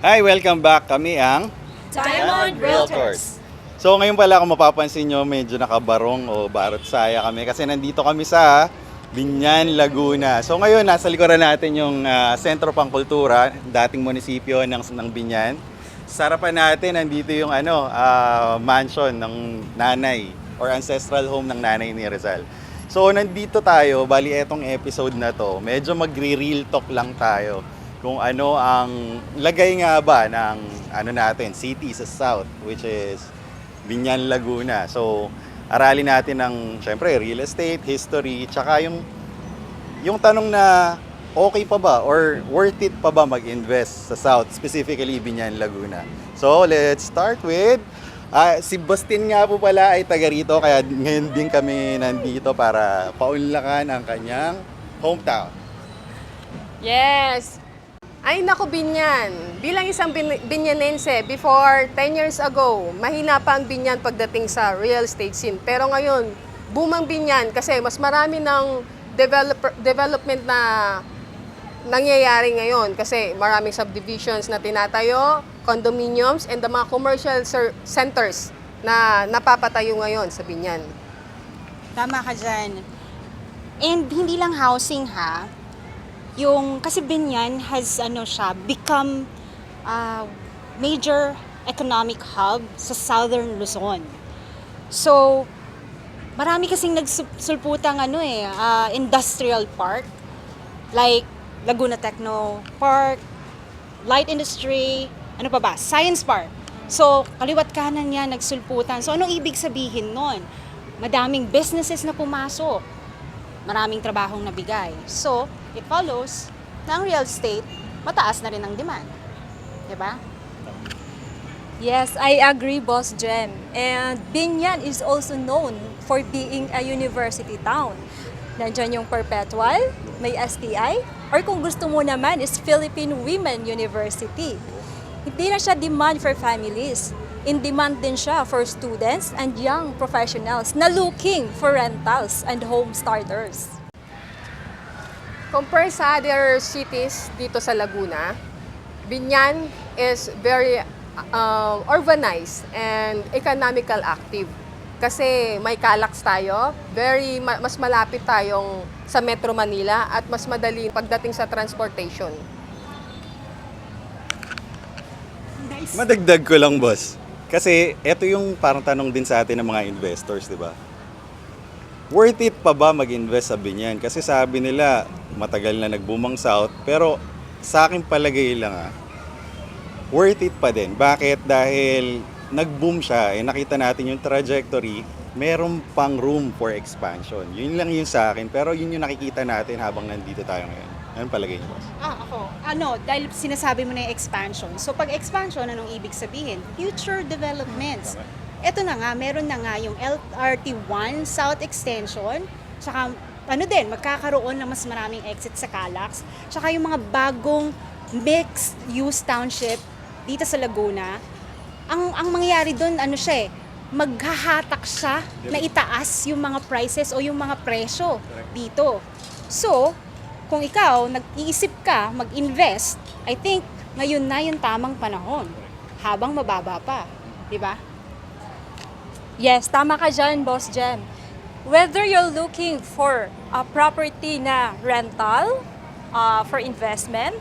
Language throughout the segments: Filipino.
Hi, welcome back. Kami ang Diamond Realtors. So ngayon pala kung mapapansin nyo, medyo nakabarong o barot saya kami kasi nandito kami sa Biñan, Laguna. So ngayon, nasa likuran natin yung Sentro Pangkultura, dating munisipyo ng Biñan. Sa harapan natin, nandito yung mansion ng nanay or ancestral home ng nanay ni Rizal. So nandito tayo, bali etong episode na to, medyo magre-real talk lang tayo kung ano ang lagay nga ba ng natin, city sa south, which is Biñan, Laguna. So aralin natin ng syempre real estate, history, tsaka yung tanong na okay pa ba or worth it pa ba mag-invest sa south, specifically Biñan, Laguna. So let's start with si Bustin nga po pala ay taga rito, kaya ngayon din kami nandito para paunlakan ang kanyang hometown. Yes! Ay naku, Biñan. Bilang isang Biñanense, before 10 years ago, mahina pa ang Biñan pagdating sa real estate scene. Pero ngayon, boom ang Biñan kasi mas marami ng development na nangyayari ngayon kasi maraming subdivisions na tinatayo, condominiums, and the mga commercial centers na napapatayo ngayon sa Biñan. Tama ka dyan. And hindi lang housing ha. Kasi Biñan has become major economic hub sa Southern Luzon. So, marami kasing nagsulputang industrial park like Laguna Techno Park, light industry, Science Park. So, kaliwat kanan niya nagsulputan. So, anong ibig sabihin nun? Madaming businesses na pumasok. Maraming trabahong nabigay. So, it follows na ang real estate, mataas na rin ang demand. Diba? Yes, I agree, Boss Jem. And Biñan is also known for being a university town. Nandiyan yung Perpetual, may STI, or kung gusto mo naman is Philippine Women University. Hindi na siya demand for families. In demand din siya for students and young professionals na looking for rentals and home starters. Compare sa other cities dito sa Laguna, Biñan is very urbanized and economical active. Kasi may Calax tayo, mas malapit tayong sa Metro Manila at mas madali pagdating sa transportation. Nice. Madagdag ko lang, boss. Kasi ito yung parang tanong din sa atin ng mga investors, di ba? Worth it pa ba mag-invest sa Biñan? Kasi sabi nila, matagal na nag-boom ang South, pero sa akin palagay lang worth it pa din. Bakit? Dahil nag-boom siya, nakita natin yung trajectory, meron pang room for expansion. Yun lang yun sa akin, pero yun yung nakikita natin habang nandito tayo ngayon. Anong palagay niyo, boss? Dahil sinasabi mo na yung expansion. So, pag expansion, anong ibig sabihin? Future developments. Ito na nga, meron na nga yung LRT1 South Extension, tsaka magkakaroon ng mas maraming exit sa Calax, tsaka yung mga bagong mixed-use township dito sa Laguna. Ang mangyayari doon, maghahatak siya na itaas yung mga prices o yung mga presyo dito. So, kung ikaw nag-iisip ka mag-invest, I think ngayon na yung tamang panahon habang mababa pa, di ba? Yes, tama ka dyan, Boss Jem. Whether you're looking for a property na rental, for investment,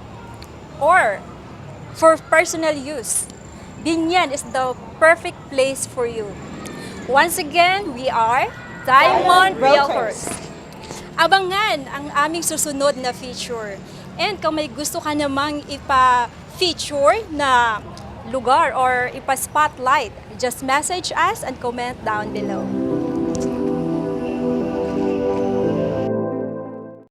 or for personal use, Biñan is the perfect place for you. Once again, we are Diamond Realtors. Abangan ang aming susunod na feature. And kung may gusto ka namang ipa-feature na lugar or ipa-spotlight, just message us and comment down below.